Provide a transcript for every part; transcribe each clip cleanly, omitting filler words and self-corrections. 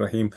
Rahim.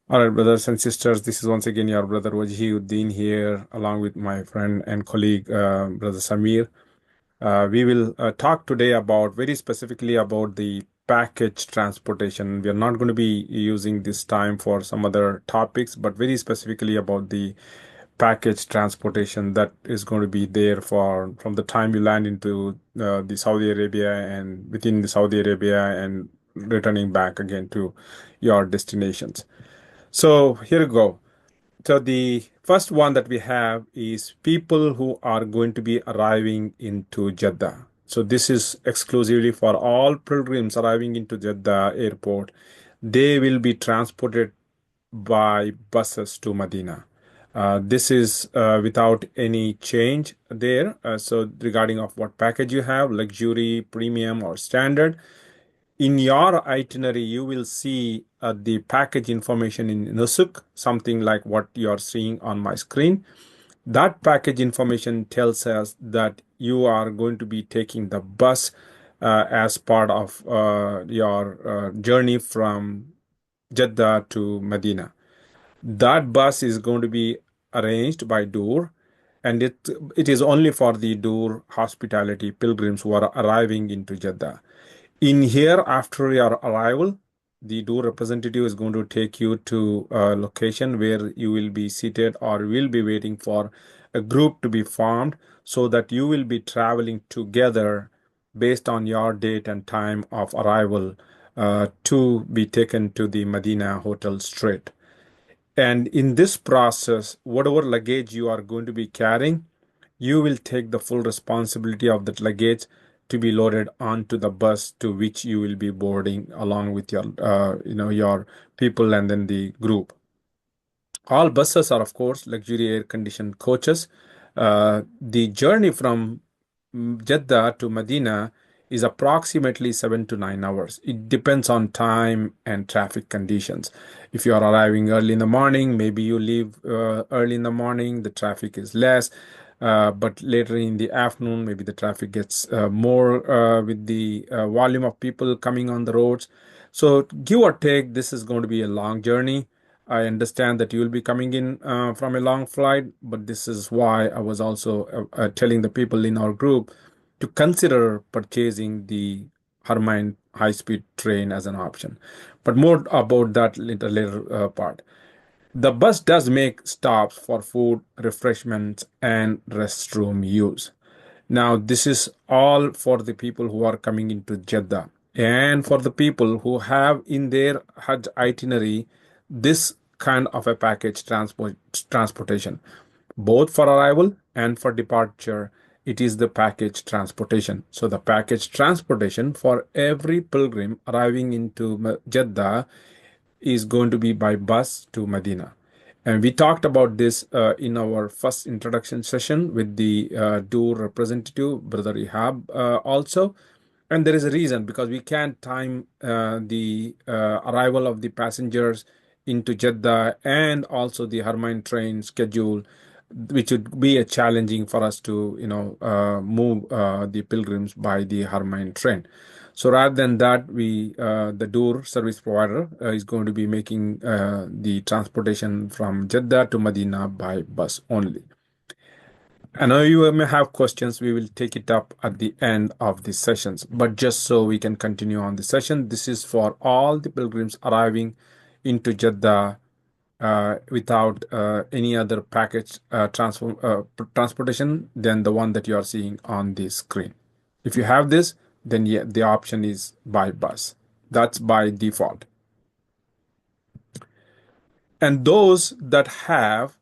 All right, brothers and sisters, this is once again your brother Wajihuddin here, along with my friend and colleague, brother Samir. We will talk today about very specifically about the package transportation. We are not going to be using this time for some other topics, but very specifically about the package transportation that is going to be there for from the time you land into the Saudi Arabia and within the Saudi Arabia and returning back again to your destinations. So here we go. So the first one that we have is people who are going to be arriving into Jeddah. So this is exclusively for all pilgrims arriving into Jeddah airport. They will be transported by buses to Medina. This is without any change there. So regarding of what package you have, luxury, premium, or standard. In your itinerary, you will see the package information in Nusuk, something like what you are seeing on my screen. That package information tells us that you are going to be taking the bus as part of your journey from Jeddah to Medina. That bus is going to be arranged by Dur, and it is only for the Dur hospitality pilgrims who are arriving into Jeddah. In here, after your arrival, the Dur representative is going to take you to a location where you will be seated or will be waiting for a group to be formed so that you will be traveling together based on your date and time of arrival to be taken to the Medina Hotel straight. And in this process, whatever luggage you are going to be carrying, you will take the full responsibility of that luggage to be loaded onto the bus to which you will be boarding along with your people and then the group. All buses are, of course, luxury air-conditioned coaches. The journey from Jeddah to Medina is approximately 7 to 9 hours. It depends on time and traffic conditions. If you are arriving early in the morning, maybe you leave early in the morning, the traffic is less. But later in the afternoon, maybe the traffic gets more with the volume of people coming on the roads. So, give or take, this is going to be a long journey. I understand that you will be coming in from a long flight, but this is why I was also telling the people in our group to consider purchasing the Harmain high-speed train as an option. But more about that later part. The bus does make stops for food, refreshments, and restroom use. Now, this is all for the people who are coming into Jeddah and for the people who have in their Hajj itinerary this kind of a package transportation, both for arrival and for departure. It is the package transportation. So the package transportation for every pilgrim arriving into Jeddah is going to be by bus to Medina. And we talked about this in our first introduction session with the Dur representative, Brother Ihab, also. And there is a reason because we can't time the arrival of the passengers into Jeddah and also the Harmain train schedule, which would be a challenging for us to, move the pilgrims by the Harmain train. So rather than that, the Dur service provider is going to be making the transportation from Jeddah to Medina by bus only. I know you may have questions. We will take it up at the end of the sessions. But just so we can continue on the session, this is for all the pilgrims arriving into Jeddah without any other package transportation than the one that you are seeing on the screen. If you have this, then yeah, the option is by bus. That's by default. And those that have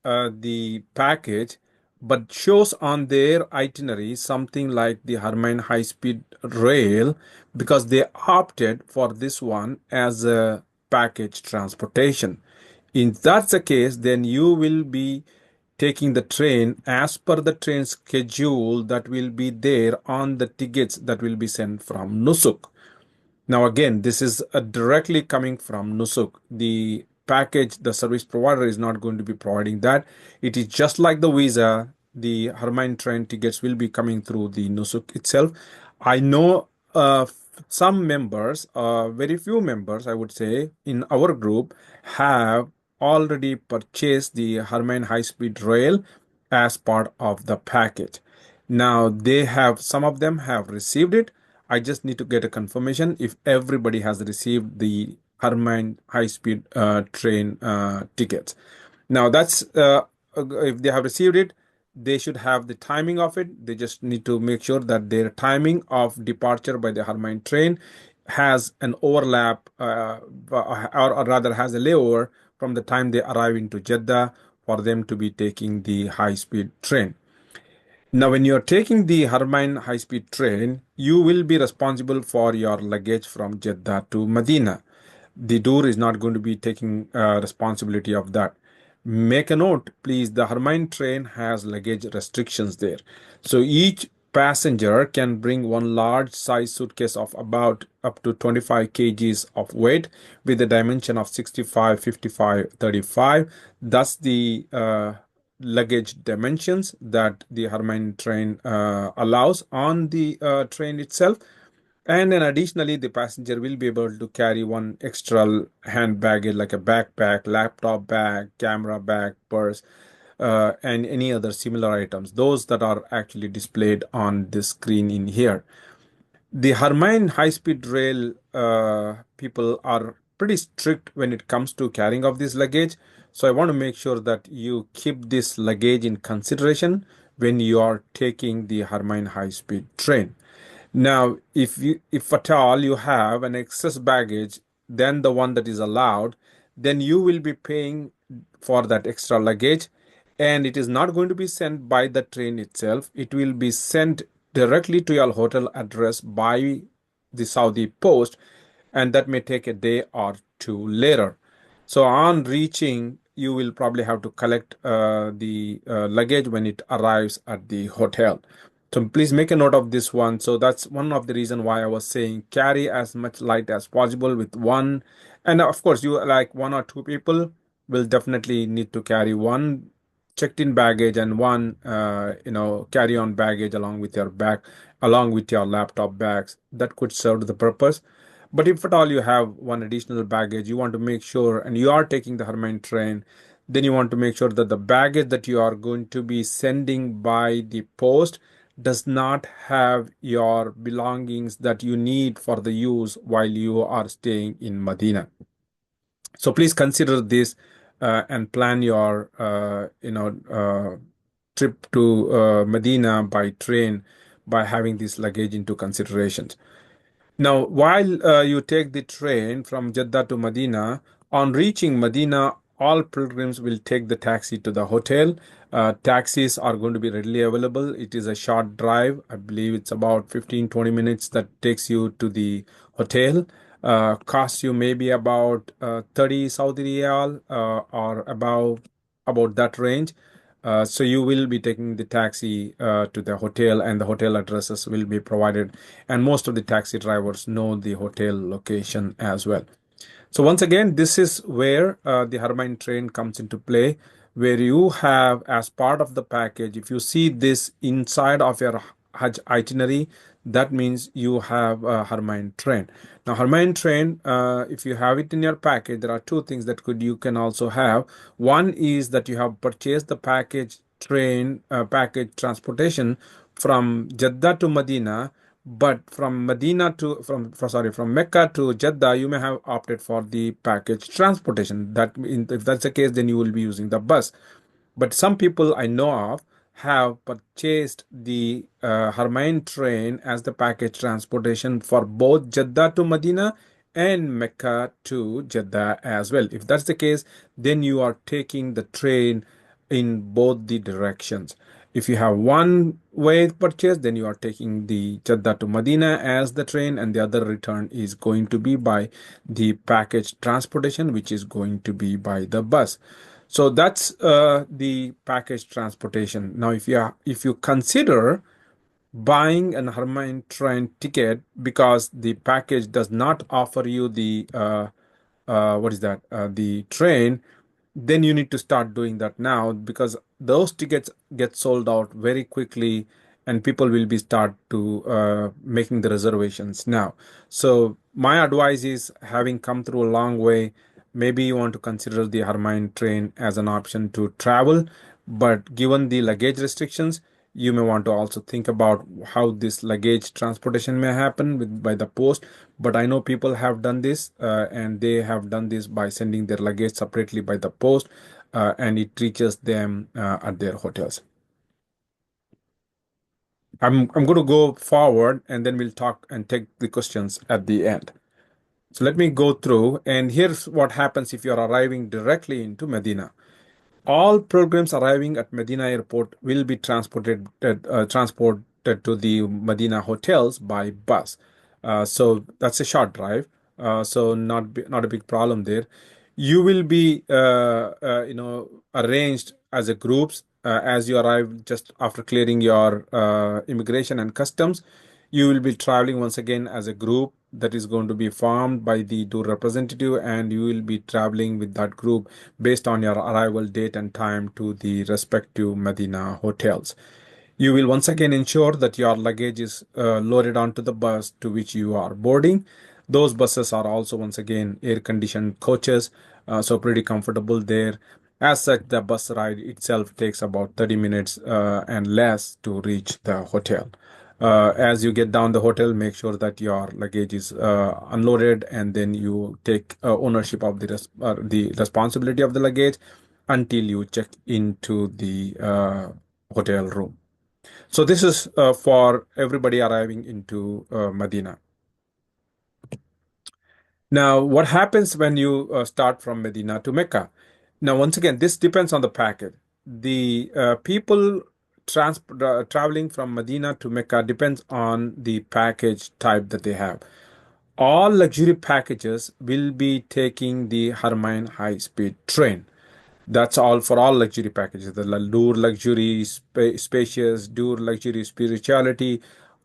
the package but shows on their itinerary something like the Harmain High Speed Rail because they opted for this one as a package transportation. If that's the case, then you will be taking the train as per the train schedule that will be there on the tickets that will be sent from Nusuk. Now, again, this is directly coming from Nusuk. The package, the service provider is not going to be providing that. It is just like the visa, the Harmain train tickets will be coming through the Nusuk itself. I know some members, very few members, I would say, in our group have already purchased the Harman High Speed Rail as part of the package. Now they have, some of them have received it. I just need to get a confirmation if everybody has received the Harman High Speed train tickets. Now that's if they have received it, they should have the timing of it. They just need to make sure that their timing of departure by the Harmain train has an overlap, or rather has a layover from the time they arrive into Jeddah for them to be taking the high-speed train. Now, when you're taking the Harmain high-speed train, you will be responsible for your luggage from Jeddah to Medina. The door is not going to be taking responsibility of that. Make a note, please. The Harmain train has luggage restrictions there. So each passenger can bring one large size suitcase of about up to 25 kgs of weight with a dimension of 65, 55, 35. That's the luggage dimensions that the Harmain train allows on the train itself. And then additionally, the passenger will be able to carry one extra hand baggage like a backpack, laptop bag, camera bag, purse, and any other similar items, those that are actually displayed on the screen in here. The Harmain high-speed rail people are pretty strict when it comes to carrying of this luggage. So I want to make sure that you keep this luggage in consideration when you are taking the Harmain high-speed train. Now, if at all you have an excess baggage than the one that is allowed, then you will be paying for that extra luggage, and it is not going to be sent by the train itself. It will be sent directly to your hotel address by the Saudi Post, and that may take a day or two later. So on reaching, you will probably have to collect the luggage when it arrives at the hotel. So please make a note of this one. So that's one of the reason why I was saying carry as much light as possible with one. And of course, you like one or two people will definitely need to carry one checked-in baggage and one, carry-on baggage along with your bag, along with your laptop bags. That could serve the purpose. But if at all you have one additional baggage, you want to make sure, and you are taking the Hermine train, then you want to make sure that the baggage that you are going to be sending by the post does not have your belongings that you need for the use while you are staying in Medina. So please consider this and plan your, trip to Medina by train by having this luggage into consideration. Now, while you take the train from Jeddah to Medina, on reaching Medina, all pilgrims will take the taxi to the hotel. Taxis are going to be readily available. It is a short drive. I believe it's about 15-20 minutes that takes you to the hotel. Costs you maybe about 30 Saudi Riyal or about that range. So you will be taking the taxi to the hotel, and the hotel addresses will be provided, and most of the taxi drivers know the hotel location as well. So once again, this is where the Harmain train comes into play, where you have, as part of the package, if you see this inside of your Hajj itinerary, that means you have a Harmain train. Now, Harmain train, if you have it in your package, there are two things that you can also have. One is that you have purchased the package train, package transportation from Jeddah to Medina, but from Medina to from Mecca to Jeddah, you may have opted for the package transportation. If that's the case, then you will be using the bus. But some people I know of have purchased the Harmain train as the package transportation for both Jeddah to Medina and Mecca to Jeddah as well. If that's the case, then you are taking the train in both the directions. If you have one way purchase, then you are taking the Jeddah to Medina as the train, and the other return is going to be by the package transportation, which is going to be by the bus. So that's the package transportation. Now, if you consider buying an Harmain train ticket because the package does not offer you the the train, then you need to start doing that now, because those tickets get sold out very quickly, and people will be start to making the reservations now. So my advice is, having come through a long way, maybe you want to consider the Hermine train as an option to travel, but given the luggage restrictions, you may want to also think about how this luggage transportation may happen by the post. But I know people have done this, and they have done this by sending their luggage separately by the post, and it reaches them at their hotels. I'm going to go forward, and then we'll talk and take the questions at the end. So let me go through, and here's what happens if you're arriving directly into Medina. All pilgrims arriving at Medina Airport will be transported to the Medina hotels by bus. So that's a short drive. So not a big problem there. You will be arranged as a groups as you arrive just after clearing your immigration and customs. You will be traveling once again as a group that is going to be formed by the tour representative, and you will be traveling with that group based on your arrival date and time to the respective Medina hotels. You will once again ensure that your luggage is loaded onto the bus to which you are boarding. Those buses are also once again air conditioned coaches, so pretty comfortable there. As such, the bus ride itself takes about 30 minutes and less to reach the hotel. As you get down the hotel, make sure that your luggage is unloaded, and then you take ownership of the responsibility of the luggage until you check into the hotel room. So this is for everybody arriving into Medina. Now, what happens when you start from Medina to Mecca? Now, once again, this depends on the package. The people traveling from Medina to Mecca depends on the package type that they have. All luxury packages will be taking the Harmain high-speed train. That's all for all luxury packages. The Dur luxury, spacious, Dur luxury spirituality,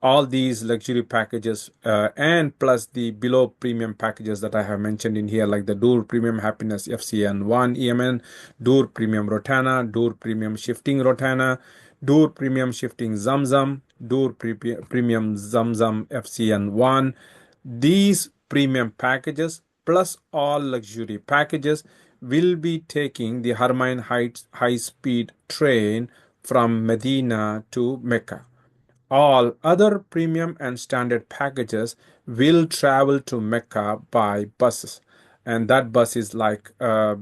all these luxury packages, and plus the below premium packages that I have mentioned in here, like the Dur Premium Happiness FCN1 EMN, Dur Premium Rotana, Dur Premium Shifting Rotana, Dur Premium Shifting Zamzam, Dur Premium Zamzam FCN1. These premium packages plus all luxury packages will be taking the Harmain Heights high-speed train from Medina to Mecca. All other premium and standard packages will travel to Mecca by buses. And that bus is like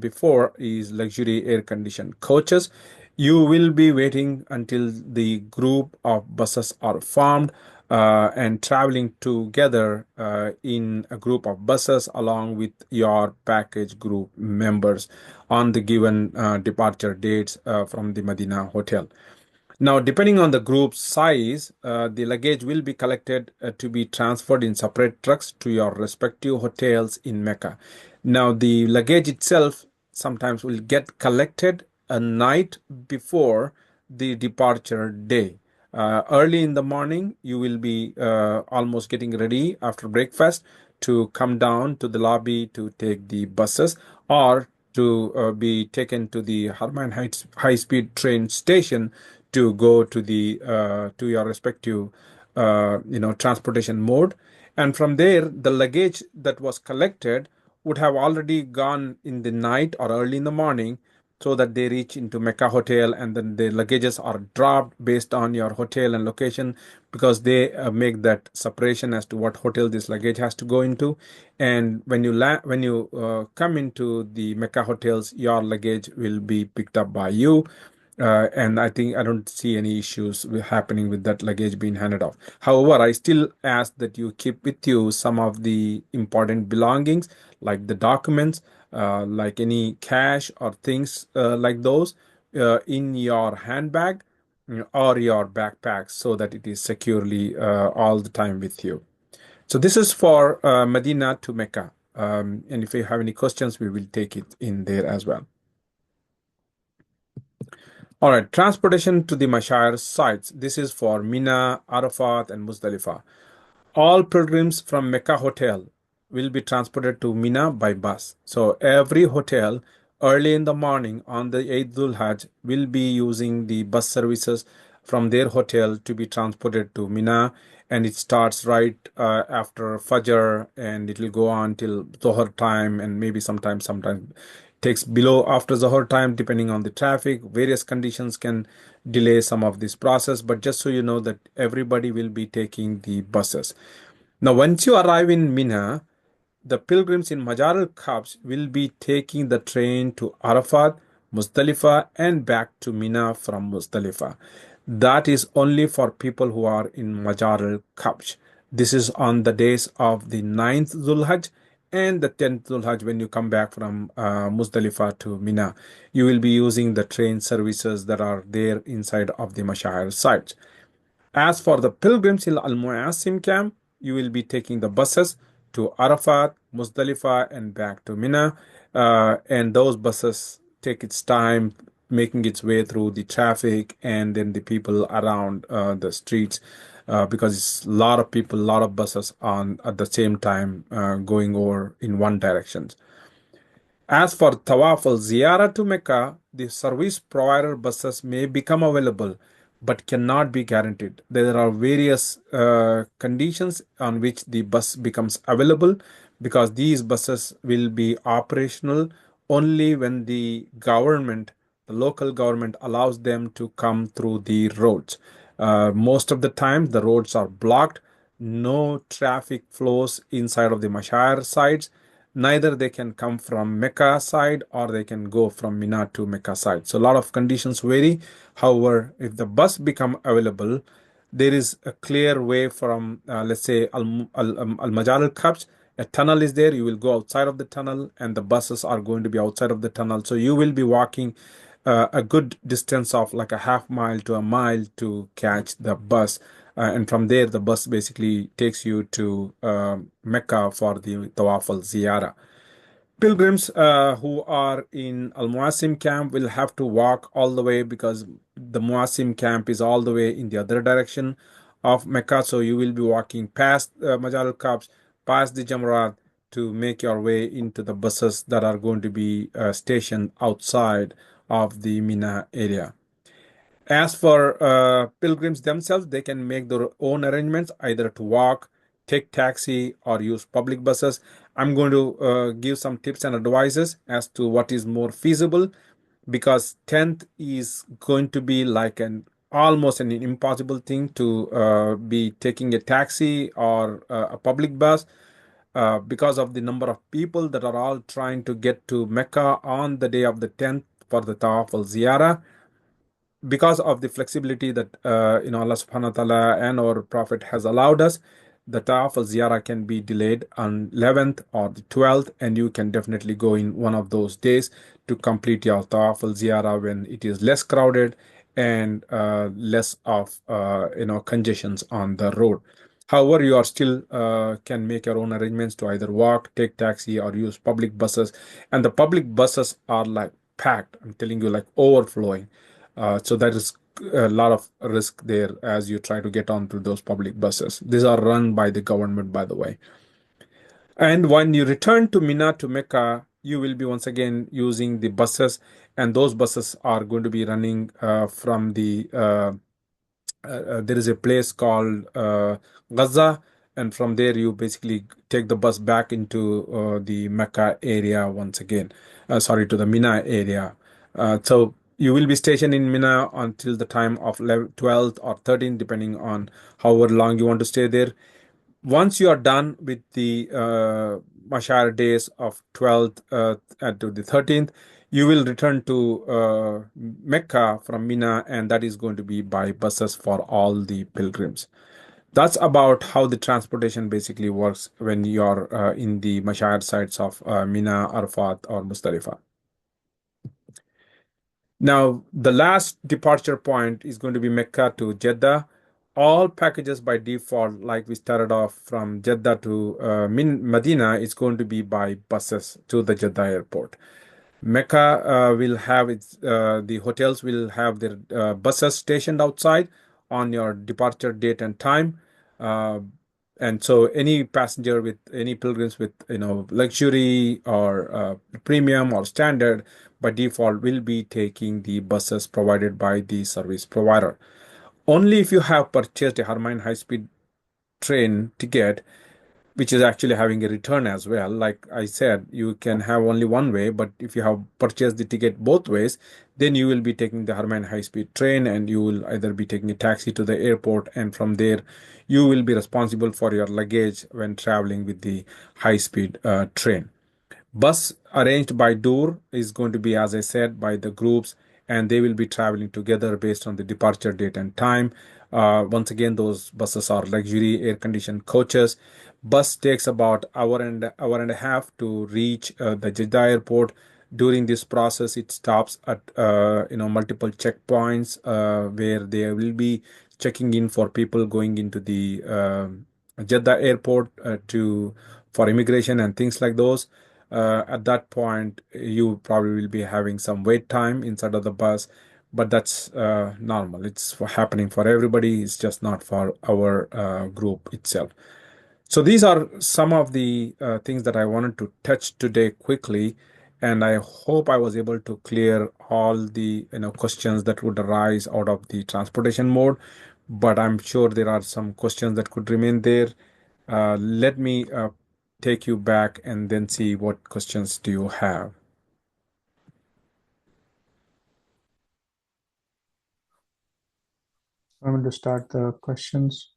before, is luxury air-conditioned coaches. You will be waiting until the group of buses are formed and traveling together in a group of buses along with your package group members on the given departure dates from the Medina hotel. Now, depending on the group size, the luggage will be collected to be transferred in separate trucks to your respective hotels in Mecca. Now, the luggage itself sometimes will get collected a night before the departure day. Early in the morning, you will be almost getting ready after breakfast to come down to the lobby to take the buses, or to be taken to the Harman Heights high-speed train station to go to your respective transportation mode. And from there, the luggage that was collected would have already gone in the night or early in the morning, so that they reach into Mecca hotel, and then the luggages are dropped based on your hotel and location, because they make that separation as to what hotel this luggage has to go into. And when you come into the Mecca hotels, your luggage will be picked up by you. And I don't see any issues happening with that luggage being handed off. However, I still ask that you keep with you some of the important belongings, like the documents, like any cash or things like those, in your handbag, or your backpack, so that it is securely all the time with you. So this is for Medina to Mecca. And if you have any questions, we will take it in there as well. All right, transportation to the Mashar sites. This is for Mina, Arafat, and Muzdalifah. All pilgrims from Mecca hotel will be transported to Mina by bus. So every hotel early in the morning on the Eid Hajj will be using the bus services from their hotel to be transported to Mina, and it starts right after Fajr, and it will go on till Zohar time, and maybe sometimes takes below after Zohar time, depending on the traffic. Various conditions can delay some of this process, but just so you know that everybody will be taking the buses. Now, once you arrive in Mina, the pilgrims in Majar al-Kabs will be taking the train to Arafat, Muzdalifah, and back to Mina from Muzdalifah. That is only for people who are in Majar al-Kabs. This is on the days of the 9th Dhul-Hajj and the 10th Dhul-Hajj. When you come back from Muzdalifah to Mina, you will be using the train services that are there inside of the Mashahir sites. As for the pilgrims in Al Muasim camp, you will be taking the buses to Arafat, Muzdalifah, and back to Mina. And those buses take its time making its way through the traffic and then the people around the streets, because it's a lot of people, a lot of buses on at the same time going over in one direction. As for Tawaf al Ziyarah to Mecca, the service provider buses may become available but cannot be guaranteed. There are various conditions on which the bus becomes available, because these buses will be operational only when the government, the local government, allows them to come through the roads. Most of the time, the roads are blocked. No traffic flows inside of the Mashar sites. Neither they can come from Mecca side or they can go from Mina to Mecca side. So a lot of conditions vary. However, if the bus become available, there is a clear way from, let's say, Majar al-Kabs. A tunnel is there. You will go outside of the tunnel, and the buses are going to be outside of the tunnel. So you will be walking a good distance of like a half mile to a mile to catch the bus. And from there, the bus basically takes you to Mecca for the Tawaf al Ziyarah. Pilgrims who are in Al Muasim camp will have to walk all the way, because the Muasim camp is all the way in the other direction of Mecca. So you will be walking past Majar al Kabs, past the Jamrat, to make your way into the buses that are going to be stationed outside of the Mina area. As for pilgrims themselves, they can make their own arrangements, either to walk, take taxi, or use public buses. I'm going to give some tips and advices as to what is more feasible, because 10th is going to be like an almost an impossible thing to be taking a taxi or a public bus, because of the number of people that are all trying to get to Mecca on the day of the 10th for the Tawaf al Ziyarah. Because of the flexibility that Allah subhanahu wa ta'ala and our Prophet has allowed us, the Tawaf al-Ziyarah can be delayed on 11th or the 12th, and you can definitely go in one of those days to complete your Tawaf al-Ziyarah when it is less crowded and less of congestions on the road. However, you are still can make your own arrangements to either walk, take taxi, or use public buses. And the public buses are like packed. I'm telling you, like overflowing. So there is a lot of risk there as you try to get onto those public buses. These are run by the government, by the way. And when you return to Mina to Mecca, you will be once again using the buses, and those buses are going to be running from the there is a place called Gaza, and from there you basically take the bus back into the Mecca area once again. Sorry, to the Mina area. So you will be stationed in Mina until the time of 12th or 13th, depending on however long you want to stay there. Once you are done with the Mashar days of 12th and to the 13th, you will return to Mecca from Mina, and that is going to be by buses for all the pilgrims. That's about how the transportation basically works when you're in the Mashar sites of Mina, Arafat, or Muzdalifah. Now, the last departure point is going to be Mecca to Jeddah. All packages by default, like we started off from Jeddah to Medina, is going to be by buses to the Jeddah airport. Mecca will have the hotels will have their buses stationed outside on your departure date and time. Uh, and so any passenger with any pilgrims with luxury or premium or standard, by default will be taking the buses provided by the service provider. Only if you have purchased a Harman high-speed train ticket, which is actually having a return as well. Like I said, you can have only one way, but if you have purchased the ticket both ways, then you will be taking the Harman high speed train, and you will either be taking a taxi to the airport, and from there you will be responsible for your luggage when traveling with the high speed train. Bus arranged by Dur is going to be, as I said, by the groups, and they will be traveling together based on the departure date and time. Once again, those buses are luxury air-conditioned coaches. Bus takes about hour and a half to reach the Jeddah airport. During this process, it stops at multiple checkpoints where they will be checking in for people going into the Jeddah airport to for immigration and things like those. At that point, you probably will be having some wait time inside of the bus, but that's normal. It's happening for everybody. It's just not for our group itself. So these are some of the things that I wanted to touch today quickly, and I hope I was able to clear all the questions that would arise out of the transportation mode. But I'm sure there are some questions that could remain there. Let me take you back and then see what questions do you have. I'm going to start the questions.